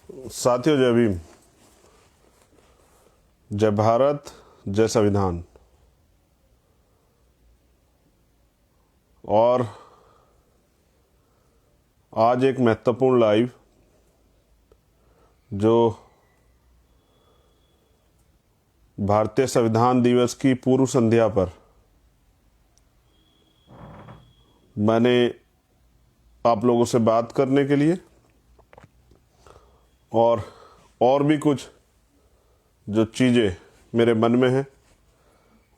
साथियों, जय भीम, जय भारत, जय संविधान। और आज एक महत्वपूर्ण लाइव जो भारतीय संविधान दिवस की पूर्व संध्या पर मैंने आप लोगों से बात करने के लिए और भी कुछ जो चीज़ें मेरे मन में हैं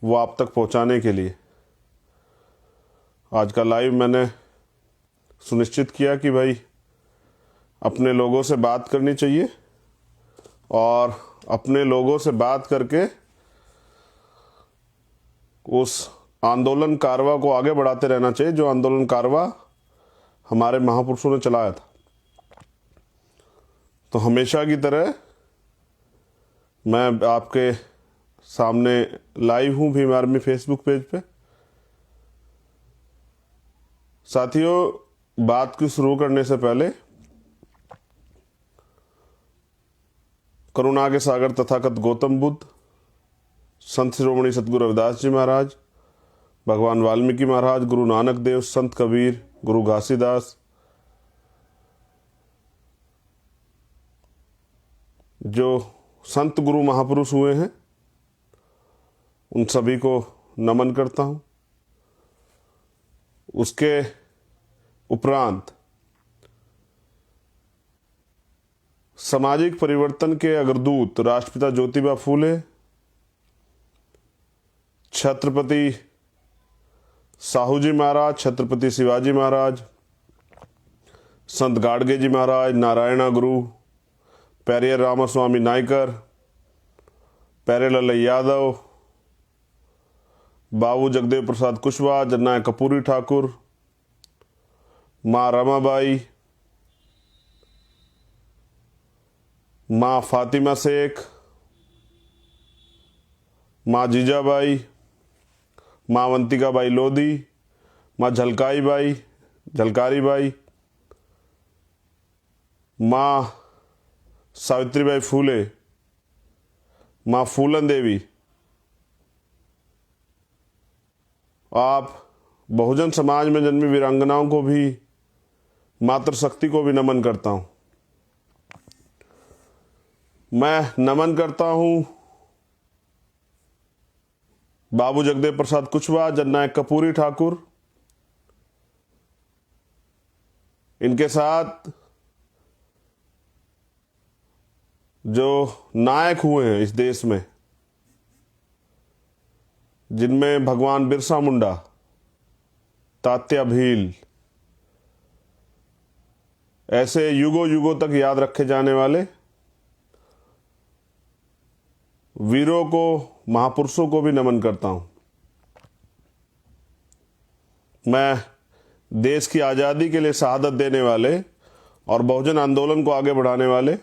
वो आप तक पहुंचाने के लिए आज का लाइव मैंने सुनिश्चित किया कि भाई अपने लोगों से बात करनी चाहिए और अपने लोगों से बात करके उस आंदोलन कारवा को आगे बढ़ाते रहना चाहिए जो आंदोलन कारवा हमारे महापुरुषों ने चलाया था। तो हमेशा की तरह मैं आपके सामने लाइव हूँ भीम आर्मी फेसबुक पेज पे। साथियों, बात को शुरू करने से पहले करुणा के सागर तथागत गौतम बुद्ध, संत शिरोमणि सतगुरु रविदास जी महाराज, भगवान वाल्मीकि महाराज, गुरु नानक देव, संत कबीर, गुरु घासीदास, जो संत गुरु महापुरुष हुए हैं उन सभी को नमन करता हूँ। उसके उपरांत सामाजिक परिवर्तन के अग्रदूत राष्ट्रपिता ज्योतिबा फूले, छत्रपति साहू जी महाराज, छत्रपति शिवाजी महाराज, संत गाडगे जी महाराज, नारायणा गुरु, पेरियर रामास्वामी नायकर, पेरेलाल यादव, बाबू जगदेव प्रसाद कुशवाहा, जननायक कपूरी ठाकुर, माँ रमाबाई, माँ फातिमा शेख, माँ जीजाबाई, माँ अवंतिका बाई लोधी, माँ झलकारी बाई, माँ सावित्रीबाई फूले, माँ फूलन देवी, आप बहुजन समाज में जन्मी वीरांगनाओं को भी, मातृशक्ति को भी नमन करता हूँ। मैं नमन करता हूँ बाबू जगदेव प्रसाद कुशवाहा, जननायक कपूरी ठाकुर, इनके साथ जो नायक हुए हैं इस देश में, जिनमें भगवान बिरसा मुंडा, तात्या भील, ऐसे युगों युगों तक याद रखे जाने वाले वीरों को, महापुरुषों को भी नमन करता हूं। मैं देश की आज़ादी के लिए शहादत देने वाले और बहुजन आंदोलन को आगे बढ़ाने वाले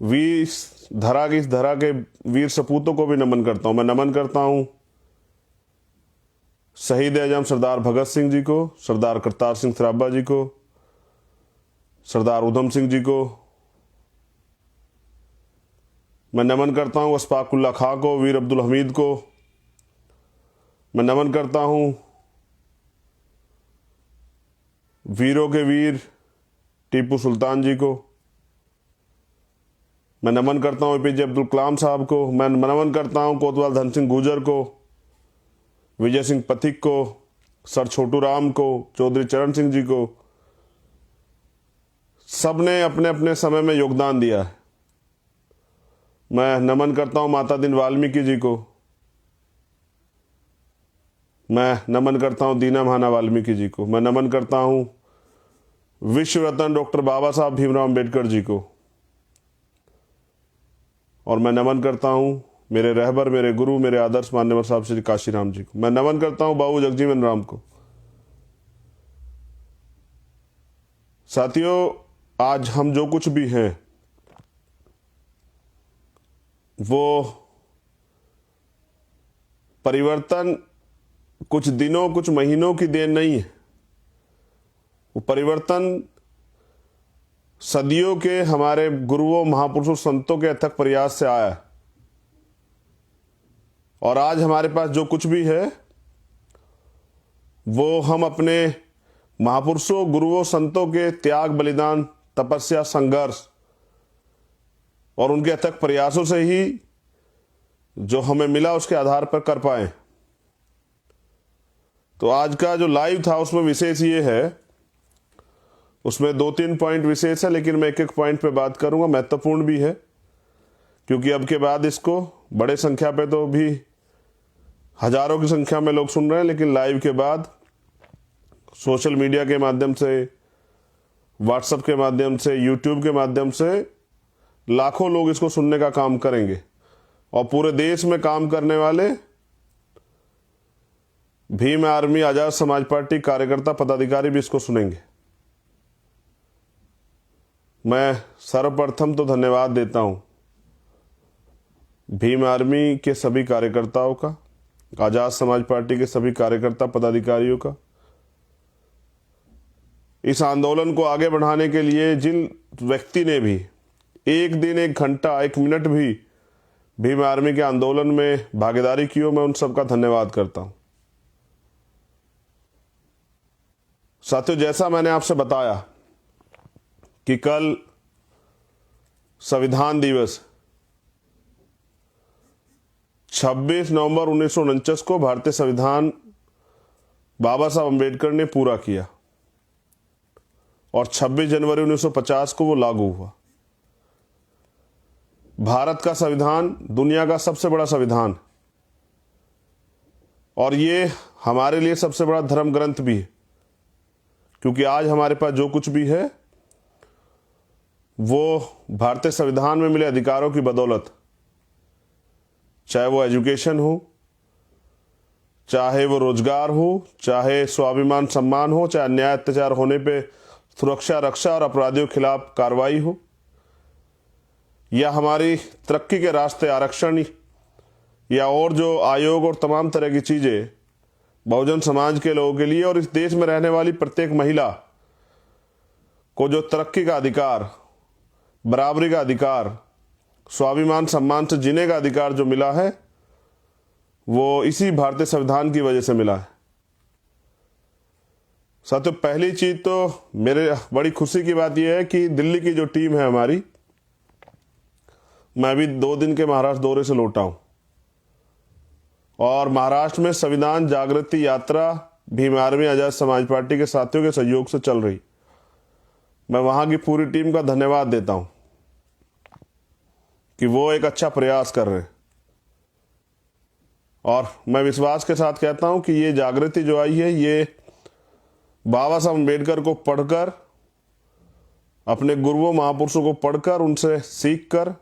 इस धरा के वीर सपूतों को भी नमन करता हूं। मैं नमन करता हूं शहीद आजम सरदार भगत सिंह जी को, सरदार करतार सिंह सराभा जी को, सरदार उधम सिंह जी को। मैं नमन करता हूं अशफाक उल्लाह खां को, वीर अब्दुल हमीद को। मैं नमन करता हूं वीरों के वीर टीपू सुल्तान जी को। मैं नमन करता हूं एपीजे अब्दुल कलाम साहब को। मैं नमन करता हूं कोतवाल धन सिंह गुर्जर को, विजय सिंह पथिक को, सर छोटू राम को, चौधरी चरण सिंह जी को। सबने अपने अपने समय में योगदान दिया है। मैं नमन करता हूं माता दिन वाल्मीकि जी को। मैं नमन करता हूं दीना महाना वाल्मीकि जी को। मैं नमन करता हूं विश्व रत्न डॉक्टर बाबा साहब भीमराव अम्बेडकर जी को। और मैं नमन करता हूं मेरे रहबर, मेरे गुरु, मेरे आदर्श मान्यवर साहब श्री काशीराम जी को। मैं नमन करता हूं बाबू जगजीवन राम को। साथियों, आज हम जो कुछ भी हैं वो परिवर्तन कुछ दिनों, कुछ महीनों की देन नहीं है। वो परिवर्तन सदियों के हमारे गुरुओं महापुरुषों संतों के अथक प्रयास से आया है। और आज हमारे पास जो कुछ भी है वो हम अपने महापुरुषों गुरुओं संतों के त्याग बलिदान तपस्या संघर्ष और उनके अथक प्रयासों से ही जो हमें मिला उसके आधार पर कर पाए। तो आज का जो लाइव था उसमें विशेष ये है, उसमें 2-3 पॉइंट विशेष है, लेकिन मैं एक एक पॉइंट पे बात करूंगा, महत्वपूर्ण भी है क्योंकि अब के बाद इसको बड़े संख्या पे तो भी हजारों की संख्या में लोग सुन रहे हैं, लेकिन लाइव के बाद सोशल मीडिया के माध्यम से, व्हाट्सएप के माध्यम से, यूट्यूब के माध्यम से लाखों लोग इसको सुनने का काम करेंगे और पूरे देश में काम करने वाले भीम आर्मी आजाद समाज पार्टी कार्यकर्ता पदाधिकारी भी इसको सुनेंगे। मैं सर्वप्रथम तो धन्यवाद देता हूं भीम आर्मी के सभी कार्यकर्ताओं का, आजाद समाज पार्टी के सभी कार्यकर्ता पदाधिकारियों का, इस आंदोलन को आगे बढ़ाने के लिए जिन व्यक्ति ने भी एक दिन, एक घंटा, एक मिनट भी भीम आर्मी के आंदोलन में भागीदारी की हो, मैं उन सबका धन्यवाद करता हूं। साथियों, जैसा मैंने आपसे बताया कि कल संविधान दिवस 26 नवंबर 1949 को भारतीय संविधान बाबा साहब अम्बेडकर ने पूरा किया और 26 जनवरी 1950 को वो लागू हुआ। भारत का संविधान दुनिया का सबसे बड़ा संविधान और ये हमारे लिए सबसे बड़ा धर्म ग्रंथ भी है, क्योंकि आज हमारे पास जो कुछ भी है वो भारतीय संविधान में मिले अधिकारों की बदौलत, चाहे वो एजुकेशन हो, चाहे वो रोजगार हो, चाहे स्वाभिमान सम्मान हो, चाहे अन्याय अत्याचार होने पे सुरक्षा रक्षा और अपराधियों के खिलाफ कार्रवाई हो, या हमारी तरक्की के रास्ते आरक्षण, या और जो आयोग और तमाम तरह की चीजें बहुजन समाज के लोगों के लिए और इस देश में रहने वाली प्रत्येक महिला को जो तरक्की का अधिकार, बराबरी का अधिकार, स्वाभिमान सम्मान से जीने का अधिकार जो मिला है वो इसी भारतीय संविधान की वजह से मिला है। साथियों, पहली चीज तो मेरे बड़ी खुशी की बात यह है कि दिल्ली की जो टीम है हमारी, मैं भी 2 दिन के महाराष्ट्र दौरे से लौटा हूं और महाराष्ट्र में संविधान जागृति यात्रा भीम आर्मी आजाद समाज पार्टी के साथियों के सहयोग से चल रही। मैं वहां की पूरी टीम का धन्यवाद देता हूं कि वो एक अच्छा प्रयास कर रहे हैं और मैं विश्वास के साथ कहता हूं कि ये जागृति जो आई है ये बाबा साहब अम्बेडकर को पढ़कर, अपने गुरुओं महापुरुषों को पढ़कर, उनसे सीखकर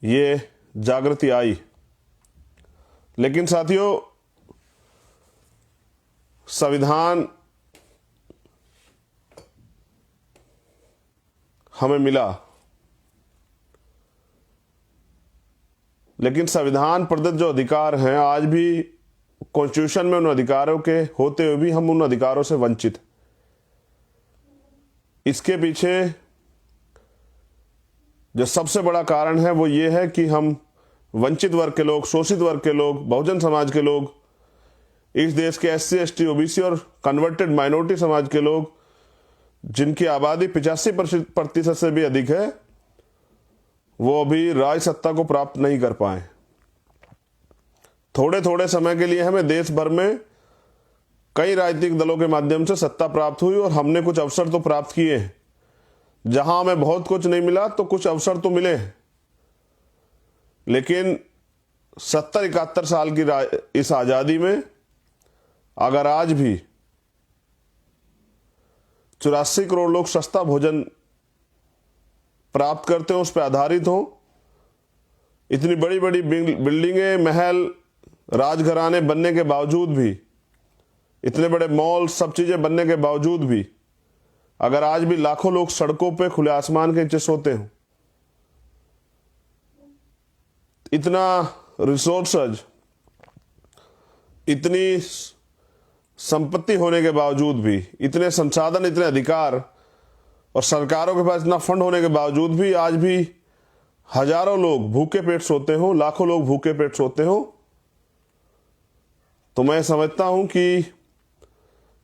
ये जागृति आई। लेकिन साथियों, संविधान हमें मिला, लेकिन संविधान प्रदत्त जो अधिकार हैं आज भी कॉन्स्टिट्यूशन में उन अधिकारों के होते हुए भी हम उन अधिकारों से वंचित। इसके पीछे जो सबसे बड़ा कारण है वो ये है कि हम वंचित वर्ग के लोग, शोषित वर्ग के लोग, बहुजन समाज के लोग, इस देश के SC ST OBC और कन्वर्टेड माइनॉरिटी समाज के लोग, जिनकी आबादी 85% से भी अधिक है, वो अभी राज सत्ता को प्राप्त नहीं कर पाए। थोड़े थोड़े समय के लिए हमें देश भर में कई राजनीतिक दलों के माध्यम से सत्ता प्राप्त हुई और हमने कुछ अवसर तो प्राप्त किए हैं। जहां हमें बहुत कुछ नहीं मिला तो कुछ अवसर तो मिले हैं, लेकिन 70-71 साल की इस आजादी में अगर आज भी 84 करोड़ लोग सस्ता भोजन प्राप्त करते हो, उस पर आधारित हो, इतनी बड़ी बड़ी बिल्डिंगें, महल, राजघराने बनने के बावजूद भी, इतने बड़े मॉल, सब चीजें बनने के बावजूद भी अगर आज भी लाखों लोग सड़कों पे खुले आसमान के नीचे सोते हो, इतना रिसोर्सेज, इतनी संपत्ति होने के बावजूद भी, इतने संसाधन, इतने अधिकार और सरकारों के पास इतना फंड होने के बावजूद भी आज भी हजारों लोग भूखे पेट सोते हो, लाखों लोग भूखे पेट सोते हो, तो मैं समझता हूं कि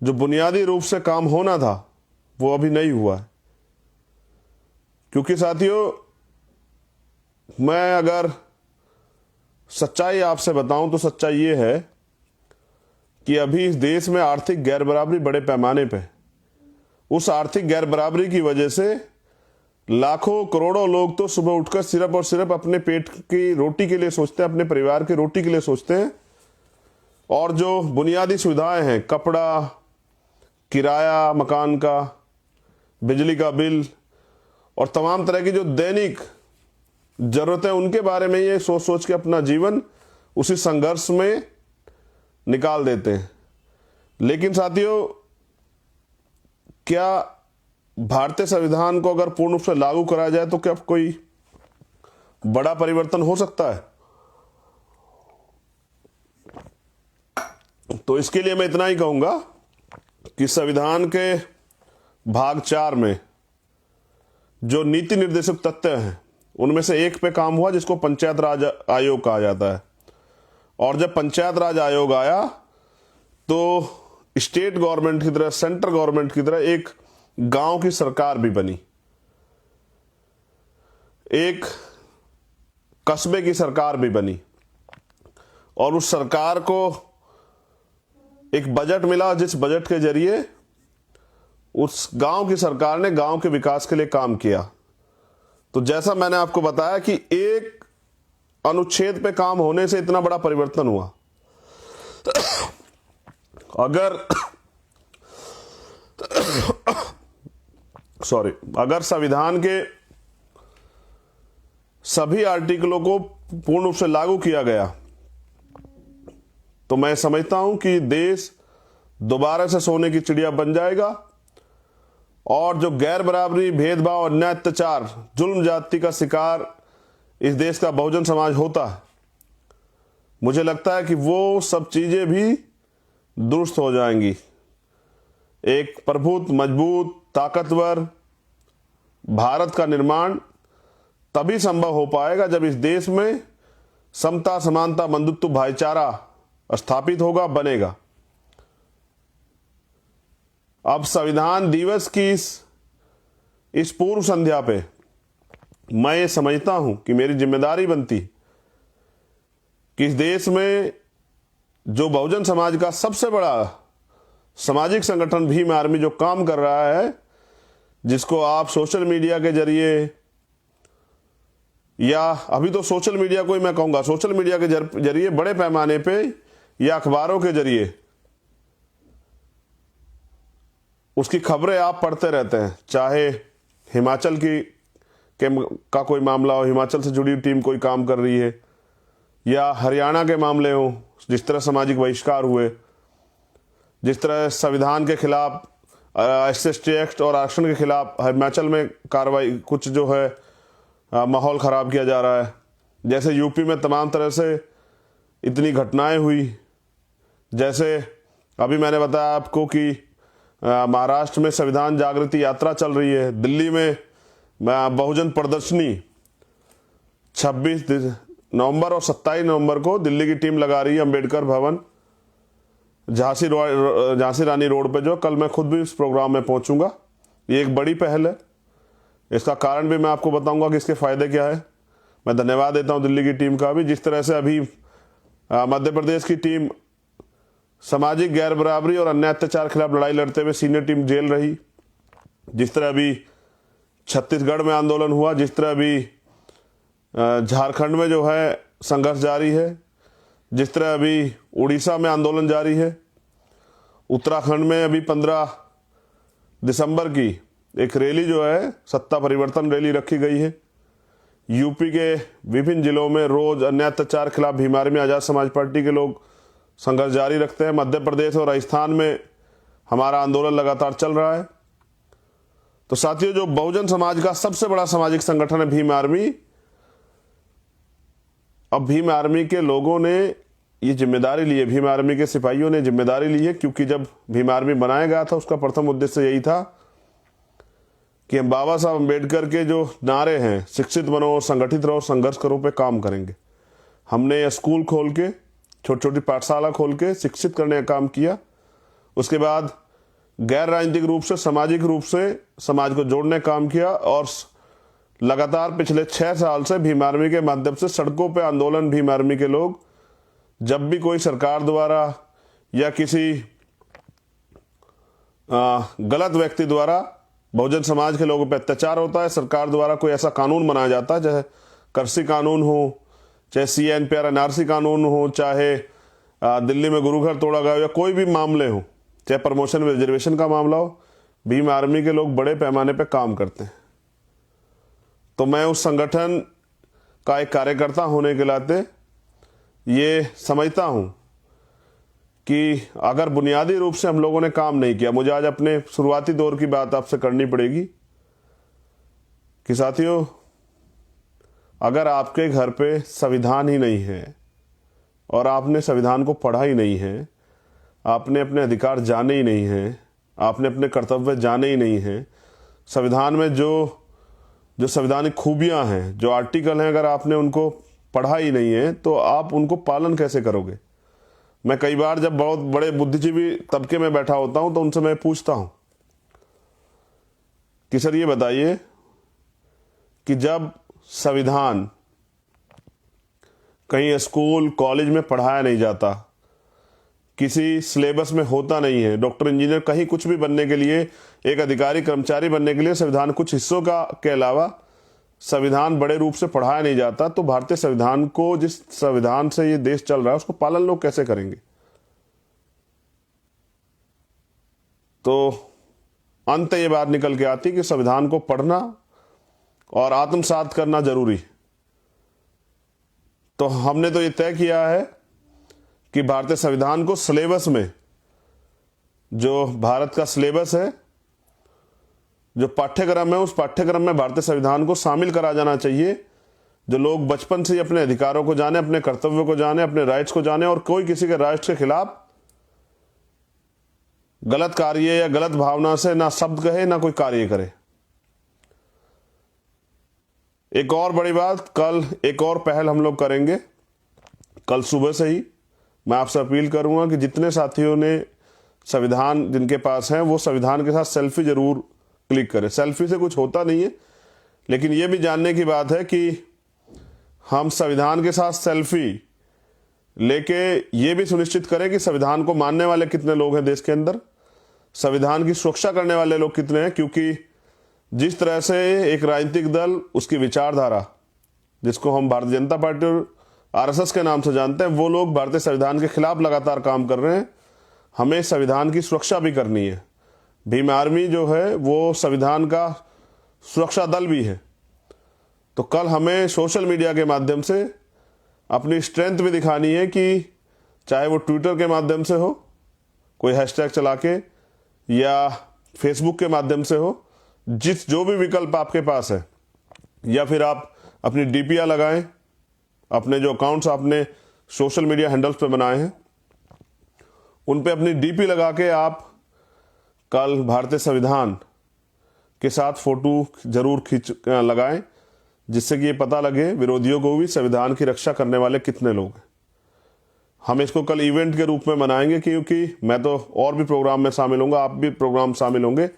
जो बुनियादी रूप से काम होना था वो अभी नहीं हुआ है। क्योंकि साथियों, मैं अगर सच्चाई आपसे बताऊं तो सच्चाई ये है कि अभी इस देश में आर्थिक गैर बराबरी बड़े पैमाने पे, उस आर्थिक गैर बराबरी की वजह से लाखों करोड़ों लोग तो सुबह उठकर सिर्फ और सिर्फ अपने पेट की रोटी के लिए सोचते हैं, अपने परिवार की रोटी के लिए सोचते हैं, और जो बुनियादी सुविधाएं हैं, कपड़ा, किराया मकान का, बिजली का बिल और तमाम तरह की जो दैनिक जरूरतें, उनके बारे में ये सोच सोच के अपना जीवन उसी संघर्ष में निकाल देते हैं। लेकिन साथियों, क्या भारतीय संविधान को अगर पूर्ण रूप से लागू कराया जाए तो क्या कोई बड़ा परिवर्तन हो सकता है? तो इसके लिए मैं इतना ही कहूंगा कि संविधान के भाग 4 में जो नीति निर्देशक तथ्य हैं उनमें से एक पे काम हुआ जिसको पंचायत राज आयोग कहा जाता है। और जब पंचायत राज आयोग आया तो स्टेट गवर्नमेंट की तरह, सेंट्रल गवर्नमेंट की तरह एक गांव की सरकार भी बनी, एक कस्बे की सरकार भी बनी, और उस सरकार को एक बजट मिला जिस बजट के जरिए उस गांव की सरकार ने गांव के विकास के लिए काम किया। तो जैसा मैंने आपको बताया कि एक अनुच्छेद पे काम होने से इतना बड़ा परिवर्तन हुआ। अगर संविधान के सभी आर्टिकलों को पूर्ण रूप से लागू किया गया तो मैं समझता हूं कि देश दोबारा से सोने की चिड़िया बन जाएगा, और जो गैर बराबरी, भेदभाव, अन्याय, अत्याचार, जुल्म जाति का शिकार इस देश का बहुजन समाज होता है, मुझे लगता है कि वो सब चीजें भी दुरुस्त हो जाएंगी। एक प्रभुत्व, मजबूत, ताकतवर भारत का निर्माण तभी संभव हो पाएगा जब इस देश में समता, समानता, बंधुत्व, भाईचारा स्थापित होगा, बनेगा। अब संविधान दिवस की इस पूर्व संध्या पे मैं ये समझता हूं कि मेरी जिम्मेदारी बनती कि इस देश में जो बहुजन समाज का सबसे बड़ा सामाजिक संगठन भीम आर्मी जो काम कर रहा है, जिसको आप सोशल मीडिया के जरिए, या अभी तो सोशल मीडिया को ही मैं कहूंगा, सोशल मीडिया के जरिए बड़े पैमाने पे या अखबारों के जरिए उसकी खबरें आप पढ़ते रहते हैं। चाहे हिमाचल का कोई मामला हो, हिमाचल से जुड़ी टीम कोई काम कर रही है, या हरियाणा के मामले हो, जिस तरह सामाजिक बहिष्कार हुए, जिस तरह संविधान के खिलाफ, SC एक्ट और आरक्षण के खिलाफ हिमाचल में कार्रवाई, कुछ जो है माहौल खराब किया जा रहा है, जैसे यूपी में तमाम तरह से इतनी घटनाएं हुई, जैसे अभी मैंने बताया आपको कि महाराष्ट्र में संविधान जागृति यात्रा चल रही है, दिल्ली में बहुजन प्रदर्शनी 26 नवंबर और 27 नवंबर को दिल्ली की टीम लगा रही है अंबेडकर भवन, झांसी रानी रोड पे। जो कल मैं खुद भी इस प्रोग्राम में पहुंचूंगा। ये एक बड़ी पहल है, इसका कारण भी मैं आपको बताऊंगा कि इसके फायदे क्या है। मैं धन्यवाद देता हूं दिल्ली की टीम का भी। जिस तरह से अभी मध्य प्रदेश की टीम सामाजिक गैर बराबरी और अन्याय अत्याचार खिलाफ लड़ाई लड़ते हुए सीनियर टीम जेल रही, जिस तरह अभी छत्तीसगढ़ में आंदोलन हुआ, जिस तरह अभी झारखंड में जो है संघर्ष जारी है, जिस तरह अभी उड़ीसा में आंदोलन जारी है, उत्तराखंड में अभी 15 दिसंबर की एक रैली जो है सत्ता परिवर्तन रैली रखी गई है, यूपी के विभिन्न जिलों में रोज अन्याय अत्याचार खिलाफ भीम आर्मी आजाद समाज पार्टी के लोग संघर्ष जारी रखते हैं। मध्य प्रदेश और राजस्थान में हमारा आंदोलन लगातार चल रहा है। तो साथियों, जो बहुजन समाज का सबसे बड़ा सामाजिक संगठन है भीम आर्मी, अब भीम आर्मी के लोगों ने ये जिम्मेदारी ली है, भीम आर्मी के सिपाहियों ने जिम्मेदारी ली है, क्योंकि जब भीम आर्मी बनाया गया था उसका प्रथम उद्देश्य यही था कि हम बाबा साहब अम्बेडकर के जो नारे हैं, शिक्षित बनो, संगठित रहो, संघर्ष करो, पे काम करेंगे। हमने यह स्कूल खोल के, छोटी छोटी पाठशाला खोल के शिक्षित करने का काम किया। उसके बाद गैर राजनीतिक रूप से, सामाजिक रूप से समाज को जोड़ने का काम किया। और लगातार पिछले 6 साल से भीम आर्मी के माध्यम से सड़कों पे आंदोलन, भीम आर्मी के लोग, जब भी कोई सरकार द्वारा या किसी गलत व्यक्ति द्वारा बहुजन समाज के लोगों पर अत्याचार होता है, सरकार द्वारा कोई ऐसा कानून बनाया जाता है, चाहे कृषि कानून हो, चाहे CNPR NRC कानून हो, चाहे दिल्ली में गुरु घर तोड़ा गया हो, या कोई भी मामले हो, चाहे प्रमोशन में रिजर्वेशन का मामला हो, भीम आर्मी के लोग बड़े पैमाने पर काम करते हैं। तो मैं उस संगठन का एक कार्यकर्ता होने के नाते ये समझता हूं कि अगर बुनियादी रूप से हम लोगों ने काम नहीं किया, मुझे आज अपने शुरुआती दौर की बात आपसे करनी पड़ेगी कि साथियों, अगर आपके घर पे संविधान ही नहीं है और आपने संविधान को पढ़ा ही नहीं है, आपने अपने अधिकार जाने ही नहीं हैं, आपने अपने कर्तव्य जाने ही नहीं हैं, संविधान में जो संवैधानिक खूबियां हैं, जो आर्टिकल हैं, अगर आपने उनको पढ़ा ही नहीं है तो आप उनको पालन कैसे करोगे। मैं कई बार जब बहुत बड़े बुद्धिजीवी तबके में बैठा होता हूं तो उनसे मैं पूछता हूं कि सर ये बताइए कि जब संविधान कहीं स्कूल कॉलेज में पढ़ाया नहीं जाता, किसी सिलेबस में होता नहीं है, डॉक्टर इंजीनियर कहीं कुछ भी बनने के लिए, एक अधिकारी कर्मचारी बनने के लिए संविधान कुछ हिस्सों का के अलावा संविधान बड़े रूप से पढ़ाया नहीं जाता, तो भारतीय संविधान को, जिस संविधान से ये देश चल रहा है, उसको पालन लोग कैसे करेंगे। तो अंत ये बात निकल के आती कि संविधान को पढ़ना और आत्मसात करना जरूरी। तो हमने तो ये तय किया है कि भारतीय संविधान को सिलेबस में, जो भारत का सिलेबस है, जो पाठ्यक्रम है, उस पाठ्यक्रम में भारतीय संविधान को शामिल करा जाना चाहिए। जो लोग बचपन से ही अपने अधिकारों को जाने, अपने कर्तव्यों को जाने, अपने राइट्स को जाने, और कोई किसी के राइट्स के खिलाफ गलत कार्य या गलत भावना से ना शब्द कहे, ना कोई कार्य करे। एक और बड़ी बात, कल एक और पहल हम लोग करेंगे। कल सुबह से ही मैं आपसे अपील करूंगा कि जितने साथियों ने संविधान जिनके पास है, वो संविधान के साथ सेल्फी जरूर क्लिक करें। सेल्फी से कुछ होता नहीं है, लेकिन ये भी जानने की बात है कि हम संविधान के साथ सेल्फी लेके ये भी सुनिश्चित करें कि संविधान को मानने वाले कितने लोग हैं देश के अंदर, संविधान की सुरक्षा करने वाले लोग कितने हैं। क्योंकि जिस तरह से एक राजनीतिक दल, उसकी विचारधारा, जिसको हम भारतीय जनता पार्टी और RSS के नाम से जानते हैं, वो लोग भारतीय संविधान के खिलाफ लगातार काम कर रहे हैं। हमें संविधान की सुरक्षा भी करनी है। भीम आर्मी जो है वो संविधान का सुरक्षा दल भी है। तो कल हमें सोशल मीडिया के माध्यम से अपनी स्ट्रेंथ भी दिखानी है कि चाहे वो ट्विटर के माध्यम से हो, कोई हैशटैग चला के, या फेसबुक के माध्यम से हो, जो भी विकल्प आपके पास है, या फिर आप अपनी DPI लगाएं, अपने जो अकाउंट्स आपने सोशल मीडिया हैंडल्स पे बनाए हैं उन पे अपनी DP लगा के आप कल भारतीय संविधान के साथ फोटो जरूर लगाएं, जिससे कि ये पता लगे विरोधियों को भी संविधान की रक्षा करने वाले कितने लोग हैं। हम इसको कल इवेंट के रूप में मनाएंगे, क्योंकि मैं तो और भी प्रोग्राम में शामिल होऊंगा, आप भी प्रोग्राम शामिल होंगे,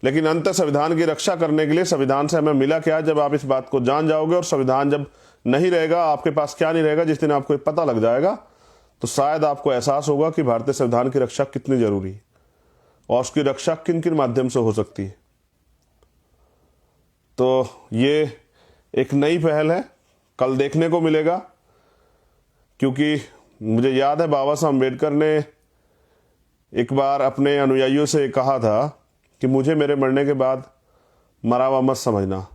लेकिन अंत संविधान की रक्षा करने के लिए संविधान से हमें मिला क्या, जब आप इस बात को जान जाओगे। और संविधान जब नहीं रहेगा, आपके पास क्या नहीं रहेगा, जिस दिन आपको पता लग जाएगा, तो शायद आपको एहसास होगा कि भारतीय संविधान की रक्षा कितनी जरूरी है और उसकी रक्षा किन किन माध्यम से हो सकती है। तो ये एक नई पहल है, कल देखने को मिलेगा। क्योंकि मुझे याद है बाबा साहब अम्बेडकर ने एक बार अपने अनुयायियों से कहा था कि मुझे मेरे मरने के बाद मरा हुआ मत समझना,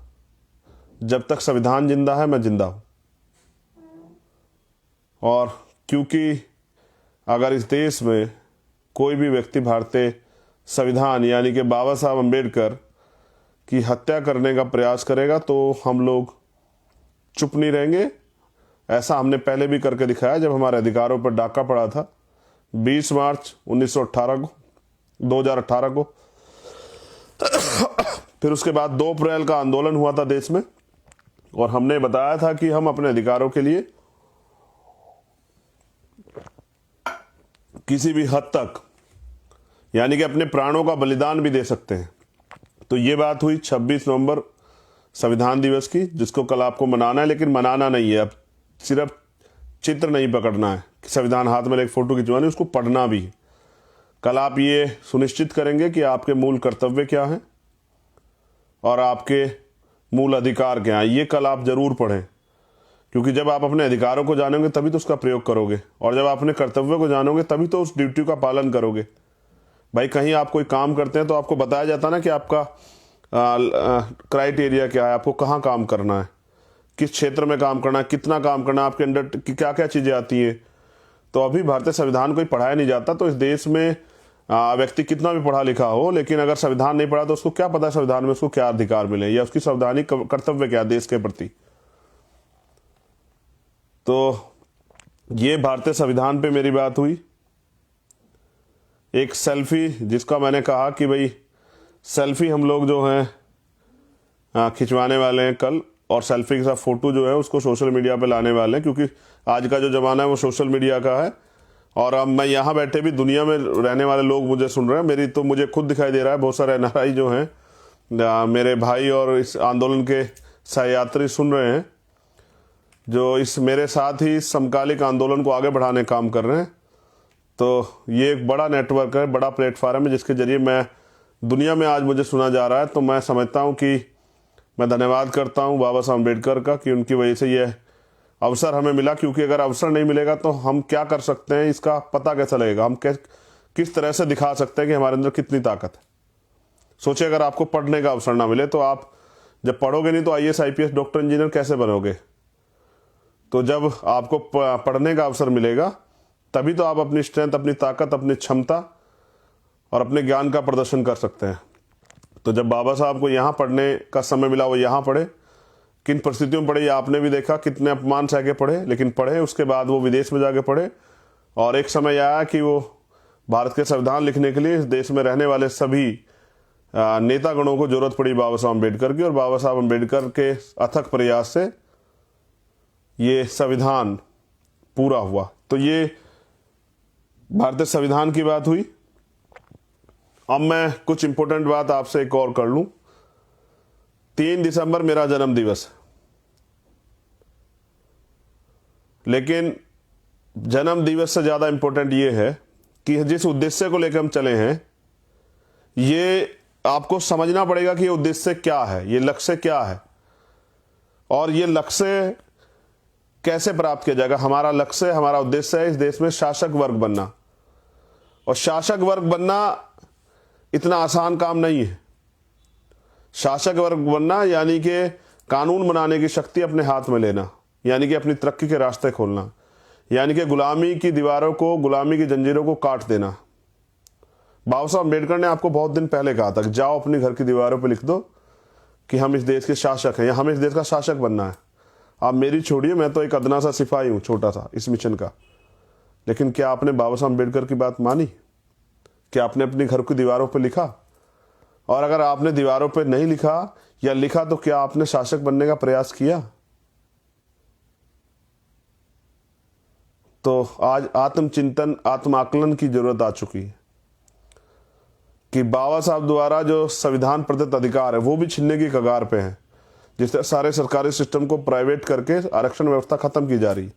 जब तक संविधान जिंदा है मैं जिंदा हूं। और क्योंकि अगर इस देश में कोई भी व्यक्ति भारतीय संविधान यानी कि बाबा साहब अम्बेडकर की हत्या करने का प्रयास करेगा, तो हम लोग चुप नहीं रहेंगे। ऐसा हमने पहले भी करके दिखाया, जब हमारे अधिकारों पर डाका पड़ा था 20 मार्च 2018 को फिर उसके बाद 2 अप्रैल का आंदोलन हुआ था देश में, और हमने बताया था कि हम अपने अधिकारों के लिए किसी भी हद तक, यानी कि अपने प्राणों का बलिदान भी दे सकते हैं। तो ये बात हुई 26 नवंबर संविधान दिवस की, जिसको कल आपको मनाना है, लेकिन मनाना नहीं है, अब सिर्फ चित्र नहीं पकड़ना है कि संविधान हाथ में लेकर फोटो खिंचवानी, उसको पढ़ना भी है। कल आप ये सुनिश्चित करेंगे कि आपके मूल कर्तव्य क्या हैं और आपके मूल अधिकार क्या हैं। ये कल आप जरूर पढ़ें, क्योंकि जब आप अपने अधिकारों को जानोगे तभी तो उसका प्रयोग करोगे, और जब आप अपने कर्तव्यों को जानोगे तभी तो उस ड्यूटी का पालन करोगे। भाई कहीं आप कोई काम करते हैं तो आपको बताया जाता ना कि आपका क्राइटेरिया क्या है, आपको कहाँ काम करना है, किस क्षेत्र में काम करना है, कितना काम करना है, आपके अंडर क्या क्या चीज़ें आती हैं। तो अभी भारतीय संविधान कोई पढ़ाया नहीं जाता। तो इस देश में व्यक्ति कितना भी पढ़ा लिखा हो, लेकिन अगर संविधान नहीं पढ़ा तो उसको क्या पता संविधान में उसको क्या अधिकार मिले या उसकी संवैधानिक कर्तव्य क्या देश के प्रति। तो ये भारतीय संविधान पे मेरी बात हुई। एक सेल्फी, जिसका मैंने कहा कि भाई सेल्फी हम लोग जो हैं खिंचवाने वाले हैं कल, और सेल्फी के साथ फोटो जो है उसको सोशल मीडिया पे लाने वाले हैं, क्योंकि आज का जो ज़माना है वो सोशल मीडिया का है। और अब मैं यहाँ बैठे भी दुनिया में रहने वाले लोग मुझे सुन रहे हैं, मुझे खुद दिखाई दे रहा है, बहुत सारे NRI जो हैं मेरे भाई और इस आंदोलन के सहयात्री सुन रहे हैं, जो इस मेरे साथ ही समकालिक आंदोलन को आगे बढ़ाने का काम कर रहे हैं। तो ये एक बड़ा नेटवर्क है, बड़ा प्लेटफार्म है, जिसके जरिए मैं दुनिया में आज मुझे सुना जा रहा है। तो मैं समझता हूँ कि मैं धन्यवाद करता हूँ बाबा साहब अम्बेडकर का कि उनकी वजह से यह अवसर हमें मिला, क्योंकि अगर अवसर नहीं मिलेगा तो हम क्या कर सकते हैं इसका पता कैसे लगेगा, हम किस तरह से दिखा सकते हैं कि हमारे अंदर कितनी ताकत है। सोचिए अगर आपको पढ़ने का अवसर ना मिले तो आप जब पढ़ोगे नहीं तो IAS IPS डॉक्टर इंजीनियर कैसे बनोगे। तो जब आपको पढ़ने का अवसर मिलेगा तभी तो आप अपनी स्ट्रेंथ, अपनी ताकत, अपनी क्षमता और अपने ज्ञान का प्रदर्शन कर सकते हैं। तो जब बाबा साहब को यहाँ पढ़ने का समय मिला वो यहाँ पढ़े, किन परिस्थितियों में पढ़े ये आपने भी देखा, कितने अपमान सह के पढ़े, लेकिन पढ़े। उसके बाद वो विदेश में जाके पढ़े, और एक समय आया कि वो भारत के संविधान लिखने के लिए इस देश में रहने वाले सभी नेतागणों को जरूरत पड़ी बाबा साहब अम्बेडकर की, और बाबा साहब अम्बेडकर के अथक प्रयास से ये संविधान पूरा हुआ। तो ये भारतीय संविधान की बात हुई। अब मैं कुछ इंपॉर्टेंट बात आपसे एक और कर लूं। 3 दिसंबर मेरा जन्म दिवस है, लेकिन जन्म दिवस से ज्यादा इंपॉर्टेंट ये है कि जिस उद्देश्य को लेकर हम चले हैं, ये आपको समझना पड़ेगा कि ये उद्देश्य क्या है, ये लक्ष्य क्या है, और ये लक्ष्य कैसे प्राप्त किया जाएगा। हमारा लक्ष्य, हमारा उद्देश्य है इस देश में शासक वर्ग बनना, और शासक वर्ग बनना इतना आसान काम नहीं है। शासक वर्ग बनना यानी कि कानून बनाने की शक्ति अपने हाथ में लेना, यानी कि अपनी तरक्की के रास्ते खोलना, यानी कि गुलामी की दीवारों को, गुलामी की जंजीरों को काट देना। बाबा साहब अम्बेडकर ने आपको बहुत दिन पहले कहा था कि जाओ अपनी घर की दीवारों पर लिख दो कि हम इस देश के शासक हैं या हमें इस देश का शासक बनना है। आप मेरी छोड़िए, मैं तो एक अदना सा सिपाही हूं, छोटा सा इस मिशन का। लेकिन क्या आपने बाबा साहब अम्बेडकर की बात मानी? क्या आपने अपनी घर की दीवारों पर लिखा? और अगर आपने दीवारों पर नहीं लिखा या लिखा तो क्या आपने शासक बनने का प्रयास किया? तो आज आत्मचिंतन, आत्माकलन की जरूरत आ चुकी है कि बाबा साहब द्वारा जो संविधान प्रदत्त अधिकार है वो भी छीनने की कगार पे है। जिस तरह सारे सरकारी सिस्टम को प्राइवेट करके आरक्षण व्यवस्था खत्म की जा रही,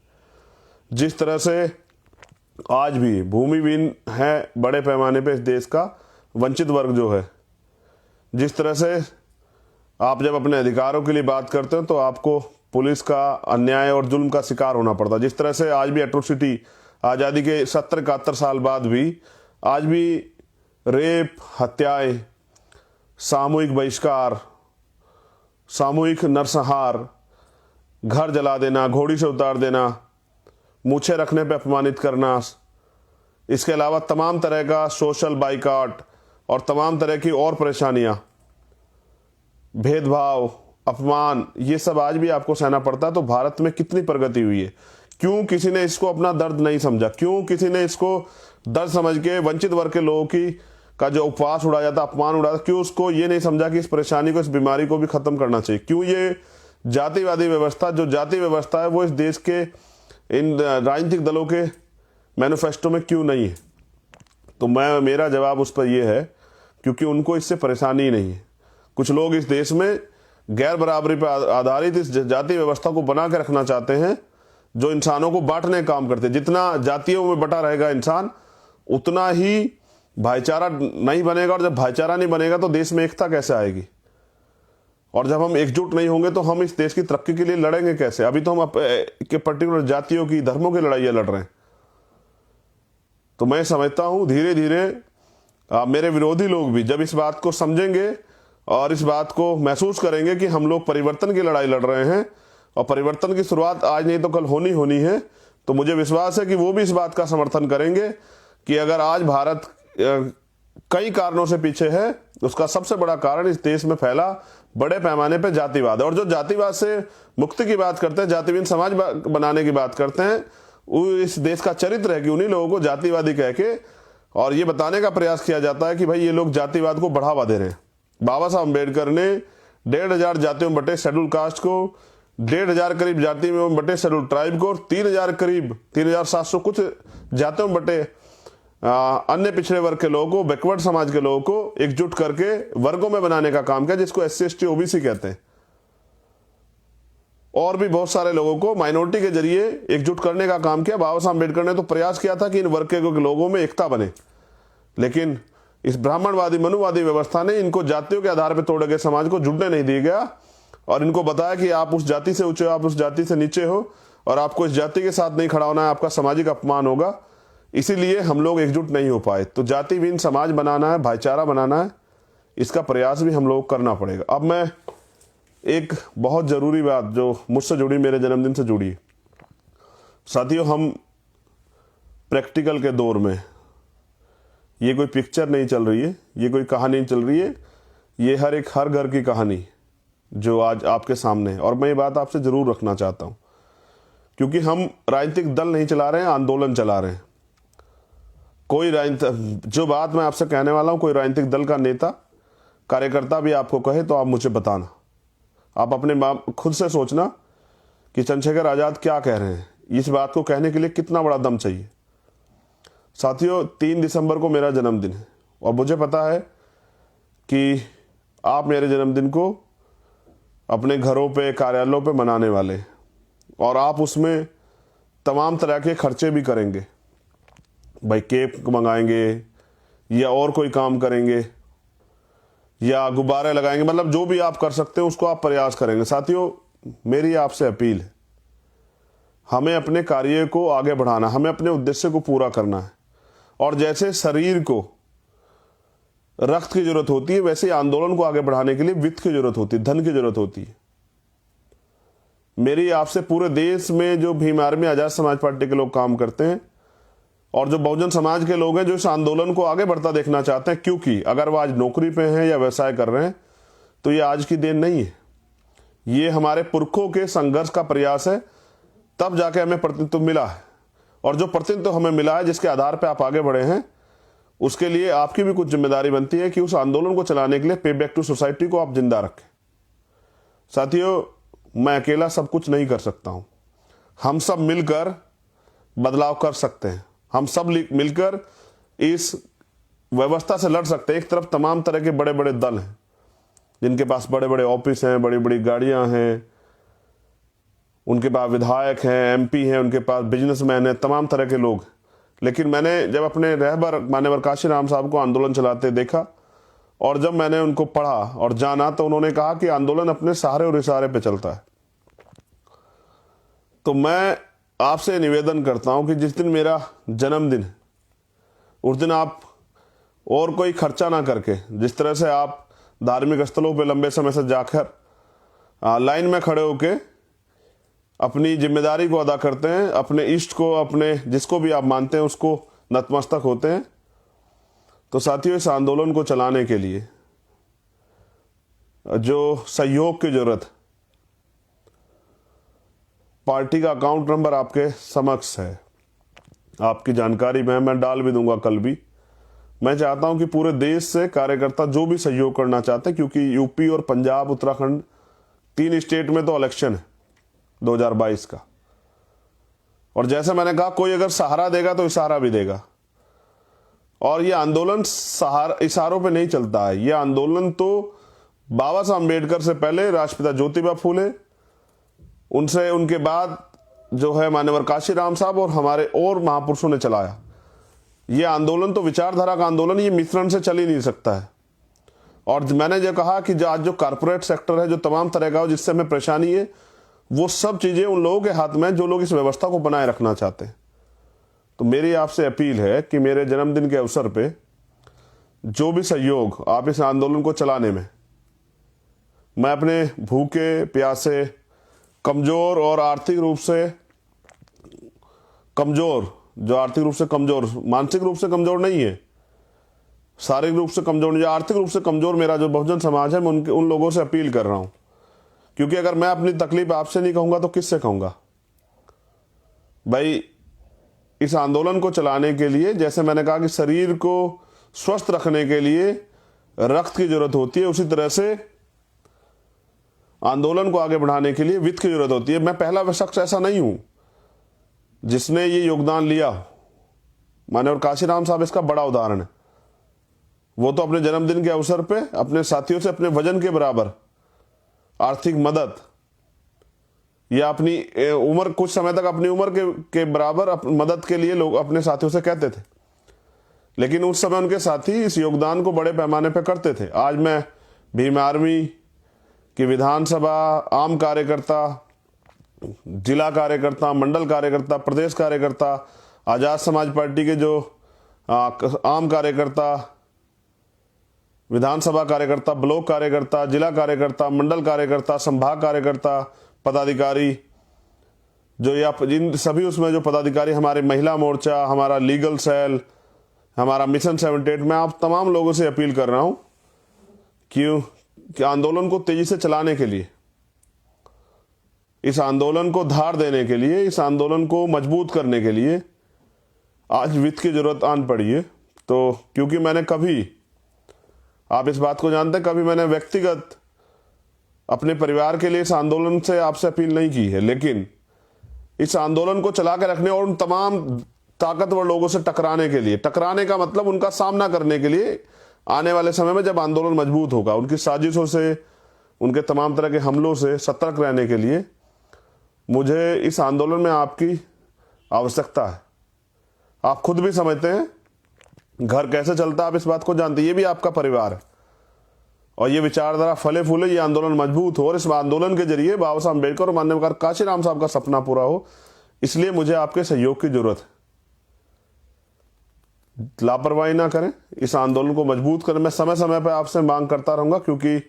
जिस तरह से आज भी भूमिहीन है बड़े पैमाने पे इस देश का वंचित वर्ग जो है, जिस तरह से आप जब अपने अधिकारों के लिए बात करते हो तो आपको पुलिस का अन्याय और जुल्म का शिकार होना पड़ता, जिस तरह से आज भी एट्रोसिटी, आज़ादी के 70-71 साल बाद भी आज भी रेप, हत्याएं, सामूहिक बहिष्कार, सामूहिक नरसंहार, घर जला देना, घोड़ी से उतार देना, मूछें रखने पर अपमानित करना, इसके अलावा तमाम तरह का सोशल बाइकआउट और तमाम तरह की और परेशानियां, भेदभाव, अपमान, ये सब आज भी आपको सहना पड़ता है। तो भारत में कितनी प्रगति हुई है? क्यों किसी ने इसको अपना दर्द नहीं समझा? क्यों किसी ने इसको दर्द समझ के वंचित वर्ग के लोगों की का जो उपवास उड़ाया जाता, अपमान उड़ाया, क्यों उसको ये नहीं समझा कि इस परेशानी को, इस बीमारी को भी खत्म करना चाहिए? क्यों ये जातिवादी व्यवस्था, जो जाति व्यवस्था है, वो इस देश के इन राजनीतिक दलों के मैनिफेस्टो में क्यों नहीं है? तो मेरा जवाब उस पर यह है, क्योंकि उनको इससे परेशानी ही नहीं है। कुछ लोग इस देश में गैर बराबरी पर आधारित इस जाति व्यवस्था को बना के रखना चाहते हैं, जो इंसानों को बांटने का काम करते हैं। जितना जातियों में बटा रहेगा इंसान, उतना ही भाईचारा नहीं बनेगा, और जब भाईचारा नहीं बनेगा तो देश में एकता कैसे आएगी? और जब हम एकजुट नहीं होंगे तो हम इस देश की तरक्की के लिए लड़ेंगे कैसे? अभी तो हम के पर्टिकुलर जातियों की, धर्मों की लड़ाइयाँ लड़ रहे हैं। तो मैं समझता हूं धीरे धीरे मेरे विरोधी लोग भी जब इस बात को समझेंगे और इस बात को महसूस करेंगे कि हम लोग परिवर्तन की लड़ाई लड़ रहे हैं और परिवर्तन की शुरुआत आज नहीं तो कल होनी है, तो मुझे विश्वास है कि वो भी इस बात का समर्थन करेंगे कि अगर आज भारत कई कारणों से पीछे है, उसका सबसे बड़ा कारण इस देश में फैला बड़े पैमाने पर जातिवाद है। और जो जातिवाद से मुक्ति की बात करते हैं, जातिहीन समाज बनाने की बात करते हैं, वो इस देश का चरित्र है कि उन्हीं लोगों को जातिवादी कह के और ये बताने का प्रयास किया जाता है कि भाई ये लोग जातिवाद को बढ़ावा दे रहे हैं। बाबा साहब अम्बेडकर ने 1,500 जातियों में बटे शेड्यूल कास्ट को, 1,500 करीब जाति में बटे शेड्यूल ट्राइब को, और 3,000 करीब 3,700 कुछ जातियों में बटे अन्य पिछड़े वर्ग के लोगों को, बैकवर्ड समाज के लोगों को एकजुट करके वर्गों में बनाने का काम किया, जिसको SC ST OBC कहते हैं। और भी बहुत सारे लोगों को माइनॉरिटी के जरिए एकजुट करने का काम किया। बाबा साहब अम्बेडकर ने तो प्रयास किया था कि इन वर्ग के लोगों में एकता बने, लेकिन इस ब्राह्मणवादी मनुवादी व्यवस्था ने इनको जातियों के आधार पर तोड़ के समाज को जुड़ने नहीं दिया गया और इनको बताया कि आप उस जाति से ऊंचे हो, आप उस जाति से नीचे हो और आपको इस जाति के साथ नहीं खड़ा होना है, आपका सामाजिक अपमान होगा। इसीलिए हम लोग एकजुट नहीं हो पाए। तो जातिहीन समाज बनाना है, भाईचारा बनाना है, इसका प्रयास भी हम लोग करना पड़ेगा। अब मैं एक बहुत जरूरी बात जो मुझसे जुड़ी, मेरे जन्मदिन से जुड़ी, साथियों, हम प्रैक्टिकल के दौर में, ये कोई पिक्चर नहीं चल रही है, ये कोई कहानी नहीं चल रही है, ये हर घर की कहानी जो आज आपके सामने है। और मैं ये बात आपसे जरूर रखना चाहता हूं, क्योंकि हम राजनीतिक दल नहीं चला रहे हैं, आंदोलन चला रहे हैं। कोई जो बात मैं आपसे कहने वाला हूं, कोई राजनीतिक दल का नेता कार्यकर्ता भी आपको कहे तो आप मुझे बताना। आप अपने खुद से सोचना कि चंद्रशेखर आजाद क्या कह रहे हैं। इस बात को कहने के लिए कितना बड़ा दम चाहिए। साथियों, 3 दिसंबर को मेरा जन्मदिन है और मुझे पता है कि आप मेरे जन्मदिन को अपने घरों पे, कार्यालयों पे मनाने वाले हैं और आप उसमें तमाम तरह के खर्चे भी करेंगे। भाई केक मंगाएंगे या और कोई काम करेंगे या गुब्बारे लगाएंगे, मतलब जो भी आप कर सकते हैं उसको आप प्रयास करेंगे। साथियों, मेरी आपसे अपील है, हमें अपने कार्य को आगे बढ़ाना, हमें अपने उद्देश्य को पूरा करना है। और जैसे शरीर को रक्त की जरूरत होती है, वैसे आंदोलन को आगे बढ़ाने के लिए वित्त की जरूरत होती है, धन की जरूरत होती है। मेरी आपसे पूरे देश में जो भीम आर्मी, आजाद समाज पार्टी के लोग काम करते हैं और जो बहुजन समाज के लोग हैं जो इस आंदोलन को आगे बढ़ता देखना चाहते हैं, क्योंकि अगर वो आज नौकरी पे हैं या व्यवसाय कर रहे हैं तो ये आज की देन नहीं है, ये हमारे पुरखों के संघर्ष का प्रयास है। तब जाके हमें प्रतिनिधित्व मिला है और जो प्रतिनिधित्व हमें मिला है, जिसके आधार पर आप आगे बढ़े हैं, उसके लिए आपकी भी कुछ जिम्मेदारी बनती है कि उस आंदोलन को चलाने के लिए पे बैक टू सोसाइटी को आप जिंदा रखें। साथियों, मैं अकेला सब कुछ नहीं कर सकता हूं, हम सब मिलकर बदलाव कर सकते हैं, हम सब मिलकर इस व्यवस्था से लड़ सकते हैं। एक तरफ तमाम तरह के बड़े बड़े दल हैं जिनके पास बड़े बड़े ऑफिस हैं, बड़ी बड़ी गाड़ियां हैं, उनके पास विधायक हैं, MP हैं, उनके पास बिजनेसमैन हैं, तमाम तरह के लोग। लेकिन मैंने जब अपने रहबर मान्यवर काशीराम साहब को आंदोलन चलाते देखा और जब मैंने उनको पढ़ा और जाना, तो उन्होंने कहा कि आंदोलन अपने सहारे और इशारे पे चलता है। तो मैं आपसे निवेदन करता हूं कि जिस दिन मेरा जन्मदिन है, उस दिन आप और कोई खर्चा ना करके, जिस तरह से आप धार्मिक स्थलों पे लंबे समय से जाकर लाइन में खड़े होके अपनी जिम्मेदारी को अदा करते हैं, अपने इष्ट को, अपने जिसको भी आप मानते हैं उसको नतमस्तक होते हैं, तो साथियों, इस आंदोलन को चलाने के लिए जो सहयोग की जरूरत, पार्टी का अकाउंट नंबर आपके समक्ष है, आपकी जानकारी में मैं डाल भी दूंगा कल भी। मैं चाहता हूं कि पूरे देश से कार्यकर्ता जो भी सहयोग करना चाहते हैं, क्योंकि यूपी और पंजाब, उत्तराखंड, 3 स्टेट में तो इलेक्शन है 2022 का। और जैसे मैंने कहा, कोई अगर सहारा देगा तो इशारा भी देगा। और ये आंदोलन इशारों पे नहीं चलता है। ये आंदोलन तो बाबा साहब अम्बेडकर से पहले राष्ट्रपिता ज्योतिबा फूले, उनसे उनके बाद जो है मान्यवर काशीराम साहब और हमारे और महापुरुषों ने चलाया। ये आंदोलन तो विचारधारा का आंदोलन, ये मिश्रण से चल ही नहीं सकता है। और मैंने जो कहा कि आज जो कारपोरेट सेक्टर है, जो तमाम तरह का, जिससे हमें परेशानी है, वो सब चीजें उन लोगों के हाथ में जो लोग इस व्यवस्था को बनाए रखना चाहते हैं। तो मेरी आपसे अपील है कि मेरे जन्मदिन के अवसर पे जो भी सहयोग आप इस आंदोलन को चलाने में, मैं अपने भूखे प्यासे, कमजोर और आर्थिक रूप से कमजोर, जो आर्थिक रूप से कमजोर, मानसिक रूप से कमजोर नहीं है, शारीरिक रूप से कमजोर नहीं, जो आर्थिक रूप से कमजोर मेरा जो बहुजन समाज है, मैं उन लोगों से अपील कर रहा हूं। क्योंकि अगर मैं अपनी तकलीफ आपसे नहीं कहूंगा तो किससे कहूंगा भाई। इस आंदोलन को चलाने के लिए, जैसे मैंने कहा कि शरीर को स्वस्थ रखने के लिए रक्त की जरूरत होती है, उसी तरह से आंदोलन को आगे बढ़ाने के लिए वित्त की जरूरत होती है। मैं पहला शख्स ऐसा नहीं हूं जिसने ये योगदान लिया। माननीय काशीराम साहब इसका बड़ा उदाहरण है। वो तो अपने जन्मदिन के अवसर पे अपने साथियों से अपने वजन के बराबर आर्थिक मदद, या अपनी उम्र, कुछ समय तक अपनी उम्र के बराबर मदद के लिए लोग अपने साथियों से कहते थे। लेकिन उस समय उनके साथी इस योगदान को बड़े पैमाने पर करते थे। आज मैं भीम आर्मी की विधानसभा, आम कार्यकर्ता, जिला कार्यकर्ता, मंडल कार्यकर्ता, प्रदेश कार्यकर्ता, आजाद समाज पार्टी के जो आम कार्यकर्ता, विधानसभा कार्यकर्ता, ब्लॉक कार्यकर्ता, जिला कार्यकर्ता, मंडल कार्यकर्ता, संभाग कार्यकर्ता, पदाधिकारी, जो या जिन सभी उसमें जो पदाधिकारी, हमारे महिला मोर्चा, हमारा लीगल सेल, हमारा मिशन 78, मैं आप तमाम लोगों से अपील कर रहा हूं कि आंदोलन को तेजी से चलाने के लिए, इस आंदोलन को धार देने के लिए, इस आंदोलन को मजबूत करने के लिए आज वित्त की जरूरत आन पड़ी है। तो क्योंकि मैंने कभी, आप इस बात को जानते हैं, कभी मैंने व्यक्तिगत अपने परिवार के लिए इस आंदोलन से आपसे अपील नहीं की है, लेकिन इस आंदोलन को चला के रखने और उन तमाम ताकतवर लोगों से टकराने के लिए, टकराने का मतलब उनका सामना करने के लिए, आने वाले समय में जब आंदोलन मजबूत होगा, उनकी साजिशों से, उनके तमाम तरह के हमलों से सतर्क रहने के लिए मुझे इस आंदोलन में आपकी आवश्यकता है। आप खुद भी समझते हैं घर कैसे चलता है, आप इस बात को जानते हैं। ये भी आपका परिवार है और ये विचारधारा फले फूले, ये आंदोलन मजबूत हो और इस आंदोलन के जरिए बाबा साहब अम्बेडकर और माननीय काशीराम साहब का सपना पूरा हो। इसलिए मुझे आपके सहयोग की जरूरत है। लापरवाही ना करें, इस आंदोलन को मजबूत करें। मैं समय समय पर आपसे मांग करता रहूंगा, क्योंकि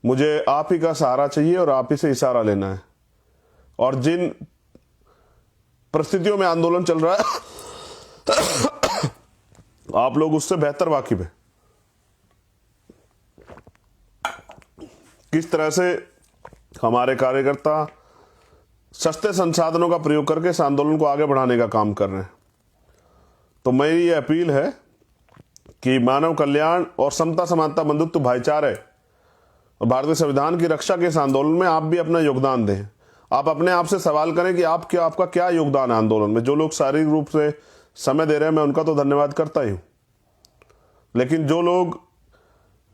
मुझे आप ही का सहारा चाहिए और आप ही से इशारा लेना है। और जिन परिस्थितियों में आंदोलन चल रहा है आप लोग उससे बेहतर वाकिफ है। किस तरह से हमारे कार्यकर्ता सस्ते संसाधनों का प्रयोग करके इस आंदोलन को आगे बढ़ाने का काम कर रहे हैं। तो मेरी ये अपील है कि मानव कल्याण और समता, समानता, बंधुत्व, भाईचारे और भारतीय संविधान की रक्षा के इस आंदोलन में आप भी अपना योगदान दें। आप अपने आप से सवाल करें कि आपका क्या योगदान है आंदोलन में। जो लोग शारीरिक रूप से समय दे रहे हैं, मैं उनका तो धन्यवाद करता ही हूं, लेकिन जो लोग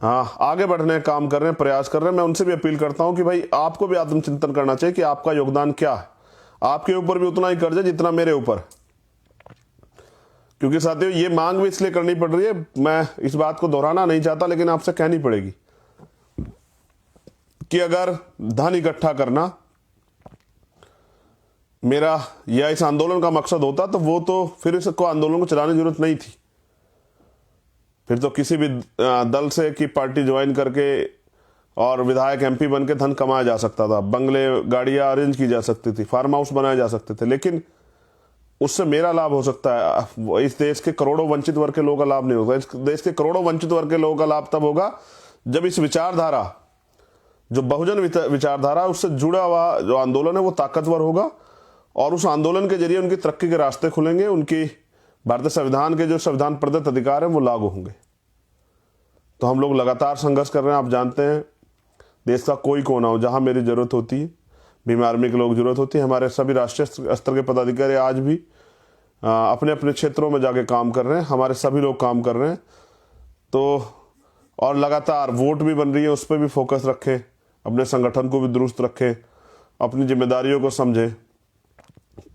आगे बढ़ने का काम कर रहे हैं, प्रयास कर रहे हैं, मैं उनसे भी अपील करता हूं कि भाई आपको भी आत्मचिंतन करना चाहिए कि आपका योगदान क्या है। आपके ऊपर भी उतना ही कर्ज है जितना मेरे ऊपर। क्योंकि साथियों, ये मांग भी इसलिए करनी पड़ रही है, मैं इस बात को दोहराना नहीं चाहता, लेकिन आपसे कहनी पड़ेगी कि अगर धन इकट्ठा करना मेरा या इस आंदोलन का मकसद होता तो वो तो फिर इसको आंदोलन को चलाने की जरूरत नहीं थी। फिर तो किसी भी दल से की पार्टी ज्वाइन करके और विधायक एमपी बन के धन कमाया जा सकता था, बंगले गाड़ियां अरेंज की जा सकती थी, फार्म हाउस बनाए जा सकते थे, लेकिन उससे मेरा लाभ हो सकता है। इस देश के करोड़ों वंचित वर्ग के लोगों का लाभ नहीं होगा। इस देश के करोड़ों वंचित वर्ग के लोगों का लाभ तब होगा जब इस विचारधारा, जो बहुजन विचारधारा, उससे जुड़ा हुआ जो आंदोलन है वो ताकतवर होगा और उस आंदोलन के जरिए उनकी तरक्की के रास्ते खुलेंगे, उनकी भारतीय संविधान के जो संविधान प्रदत्त अधिकार है वो लागू होंगे। तो हम लोग लगातार संघर्ष कर रहे हैं। आप जानते हैं देश का कोई कोना हो जहां मेरी जरूरत होती है, भीम आर्मी के लोग जरूरत होती है, हमारे सभी राष्ट्रीय स्तर के पदाधिकारी आज भी अपने अपने क्षेत्रों में जाके काम कर रहे हैं, हमारे सभी लोग काम कर रहे हैं। तो और लगातार वोट भी बन रही है, उस पर भी फोकस रखें, अपने संगठन को भी दुरुस्त रखें, अपनी जिम्मेदारियों को समझें।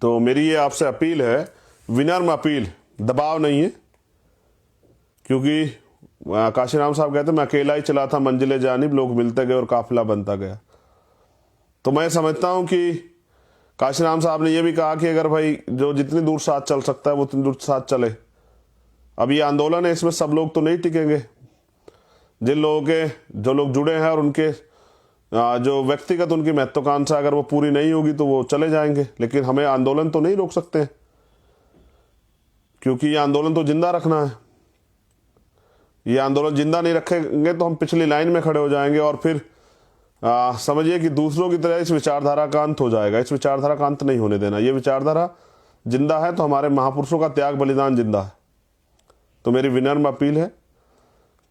तो मेरी ये आपसे अपील है, विनम्र अपील, दबाव नहीं है, क्योंकि काशीराम साहब कहते मैं अकेला ही चला था मंजिले जानिब, लोग मिलते गए और काफिला बनता गया। तो मैं समझता हूं कि काशीराम साहब ने यह भी कहा कि अगर भाई जो जितनी दूर साथ चल सकता है वो उतनी दूर साथ चले। अब ये आंदोलन है, इसमें सब लोग तो नहीं टिकेंगे। जिन लोगों के जो लोग जुड़े हैं और उनके जो व्यक्तिगत उनकी महत्वाकांक्षा अगर वो पूरी नहीं होगी तो वो चले जाएंगे, लेकिन हमें आंदोलन तो नहीं रोक सकते हैं, क्योंकि ये आंदोलन तो जिंदा रखना है। ये आंदोलन जिंदा नहीं रखेंगे तो हम पिछली लाइन में खड़े हो जाएंगे और फिर समझिए कि दूसरों की तरह इस विचारधारा का अंत हो जाएगा। इस विचारधारा का अंत नहीं होने देना। ये विचारधारा जिंदा है तो हमारे महापुरुषों का त्याग बलिदान जिंदा है। तो मेरी विनम्र अपील है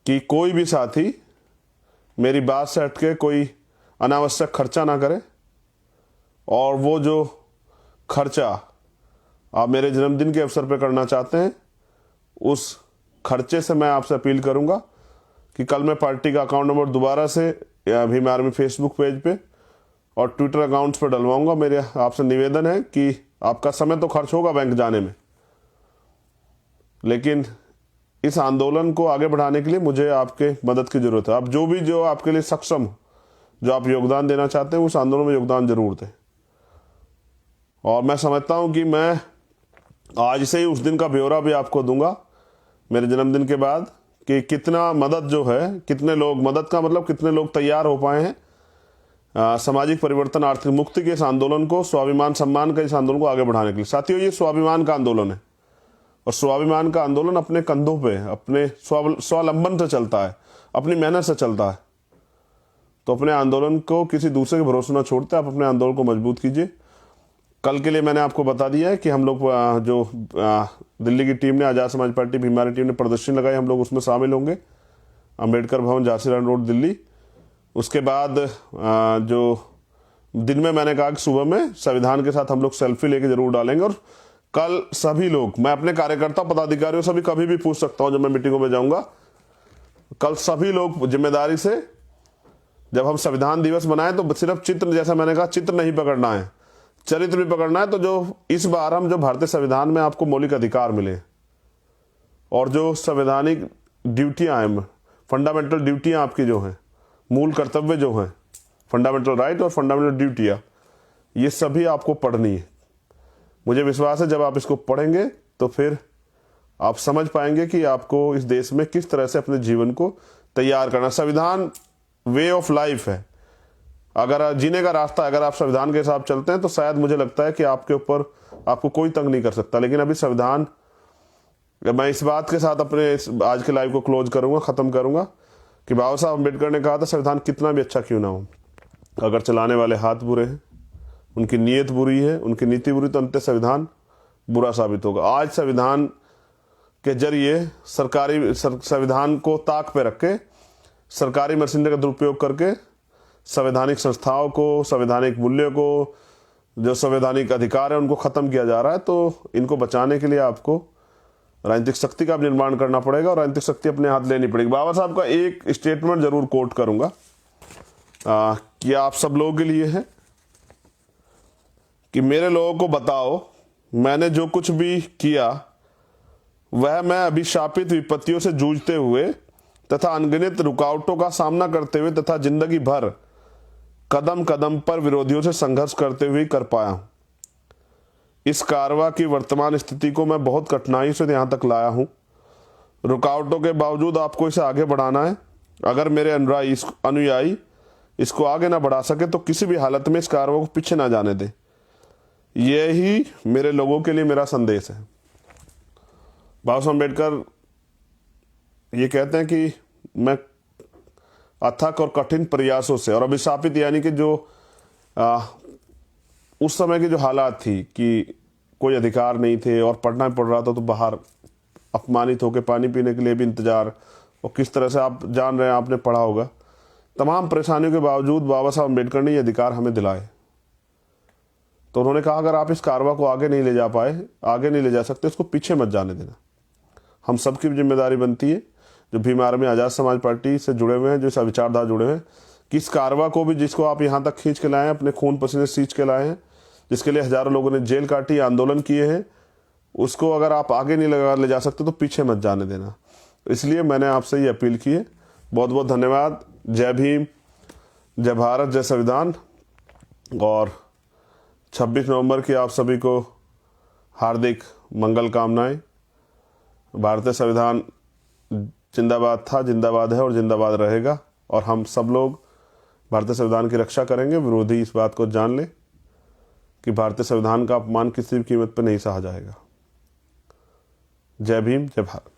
कि कोई भी साथी मेरी बात से हटके कोई अनावश्यक खर्चा ना करे, और वो जो खर्चा आप मेरे जन्मदिन के अवसर पर करना चाहते हैं, उस खर्चे से मैं आपसे अपील करूंगा कि कल मैं पार्टी का अकाउंट नंबर दोबारा से भीम आर्मी फेसबुक पेज पे और ट्विटर अकाउंट्स पर डलवाऊंगा। मेरे आपसे निवेदन है कि आपका समय तो खर्च होगा बैंक जाने में, लेकिन इस आंदोलन को आगे बढ़ाने के लिए मुझे आपके मदद की जरूरत है। आप जो आपके लिए सक्षम, जो आप योगदान देना चाहते हैं, उस आंदोलन में योगदान जरूर दें। और मैं समझता हूं कि मैं आज से ही उस दिन का ब्यौरा भी आपको दूंगा मेरे जन्मदिन के बाद, कि कितना मदद जो है, कितने लोग, मदद का मतलब कितने लोग तैयार हो पाए हैं सामाजिक परिवर्तन, आर्थिक मुक्ति के इस आंदोलन को, स्वाभिमान सम्मान का इस आंदोलन को आगे बढ़ाने के लिए। साथियों, ये स्वाभिमान का आंदोलन है, और स्वाभिमान का आंदोलन अपने कंधों पे, अपने स्वावलंबन से चलता है, अपनी मेहनत से चलता है। तो अपने आंदोलन को किसी दूसरे के भरोसे न छोड़ते, आप अपने आंदोलन को मजबूत कीजिए। कल के लिए मैंने आपको बता दिया है कि हम लोग जो दिल्ली की टीम ने, आज़ाद समाज पार्टी भीम आर्मी टीम ने प्रदर्शनी लगाई, हम लोग उसमें शामिल होंगे, अंबेडकर भवन, झांसीराम रोड, दिल्ली। उसके बाद जो दिन में मैंने कहा कि सुबह में संविधान के साथ हम लोग सेल्फी लेके जरूर डालेंगे। और कल सभी लोग, मैं अपने कार्यकर्ता पदाधिकारियों से भी कभी भी पूछ सकता हूं जब मैं मीटिंगों में जाऊंगा, कल सभी लोग जिम्मेदारी से, जब हम संविधान दिवस मनाएं तो सिर्फ चित्र, जैसा मैंने कहा, चित्र नहीं पकड़ना है, चरित्र भी पकड़ना है। तो जो इस बार हम जो भारतीय संविधान में आपको मौलिक अधिकार मिले और जो संवैधानिक ड्यूटियां हैं, फंडामेंटल ड्यूटियां आपकी जो हैं, मूल कर्तव्य जो हैं, फंडामेंटल राइट और फंडामेंटल ड्यूटियां, ये सभी आपको पढ़नी है। मुझे विश्वास है जब आप इसको पढ़ेंगे तो फिर आप समझ पाएंगे कि आपको इस देश में किस तरह से अपने जीवन को तैयार करना। संविधान वे ऑफ लाइफ है, अगर जीने का रास्ता, अगर आप संविधान के हिसाब चलते हैं तो शायद मुझे लगता है कि आपके ऊपर आपको कोई तंग नहीं कर सकता। लेकिन अभी संविधान, मैं इस बात के साथ अपने आज के लाइव को क्लोज करूंगा, खत्म करूंगा, कि बाबा साहब अम्बेडकर ने कहा था संविधान कितना भी अच्छा क्यों ना हो, अगर चलाने वाले हाथ बुरे हैं, उनकी नीयत बुरी है, उनकी नीति बुरी, तो अंत संविधान बुरा साबित होगा। आज संविधान के जरिए संविधान को ताक पे रख के सरकारी मशीनरी का दुरुपयोग करके संवैधानिक संस्थाओं को, संवैधानिक मूल्यों को, जो संवैधानिक अधिकार है उनको खत्म किया जा रहा है। तो इनको बचाने के लिए आपको राजनीतिक शक्ति का भी निर्माण करना पड़ेगा और राजनीतिक शक्ति अपने हाथ लेनी पड़ेगी। बाबा साहब का एक स्टेटमेंट जरूर कोट करूंगा कि आप सब लोगों के लिए है कि मेरे लोगों को बताओ, मैंने जो कुछ भी किया वह मैं अभिशापित विपत्तियों से जूझते हुए तथा अनगिनत रुकावटों का सामना करते हुए तथा जिंदगी भर कदम कदम पर विरोधियों से संघर्ष करते हुए कर पाया हूं। इस कारवां की वर्तमान स्थिति को मैं बहुत कठिनाई से यहां तक लाया हूं। रुकावटों के बावजूद आपको इसे आगे बढ़ाना है। अगर मेरे अनुयायी इसको आगे ना बढ़ा सके तो किसी भी हालत में इस कारवां को पीछे ना जाने दे। यही मेरे लोगों के लिए मेरा संदेश है। बाबा साहब अम्बेडकर ये कहते हैं कि मैं अथक और कठिन प्रयासों से, और अभिशापित यानी कि जो उस समय की जो हालात थी कि कोई अधिकार नहीं थे और पढ़ना पड़ रहा था तो बाहर अपमानित होकर पानी पीने के लिए भी इंतजार, और किस तरह से आप जान रहे हैं, आपने पढ़ा होगा। तमाम परेशानियों के बावजूद बाबा साहब अम्बेडकर ने ये अधिकार हमें दिलाए। तो उन्होंने कहा अगर आप इस कारवां को आगे नहीं ले जा पाए, आगे नहीं ले जा सकते, इसको पीछे मत जाने देना। हम सबकी जिम्मेदारी बनती है, जो भीम आर्मी आज़ाद समाज पार्टी से जुड़े हुए हैं, जो इस विचारधारा जुड़े हुए हैं, कि इस कारवां को भी, जिसको आप यहाँ तक खींच के लाए हैं, अपने खून पसीने सींच के लाए हैं, जिसके लिए हजारों लोगों ने जेल काटी, आंदोलन किए हैं, उसको अगर आप आगे नहीं लगा ले जा सकते तो पीछे मत जाने देना। इसलिए मैंने आपसे ये अपील की है। बहुत बहुत धन्यवाद। जय भीम, जय भारत, जय संविधान। और 26 नवंबर की आप सभी को हार्दिक मंगल कामनाएं। भारतीय संविधान जिंदाबाद था, जिंदाबाद है और जिंदाबाद रहेगा, और हम सब लोग भारतीय संविधान की रक्षा करेंगे। विरोधी इस बात को जान ले कि भारतीय संविधान का अपमान किसी भी कीमत पर नहीं सहा जाएगा। जय भीम, जय भारत।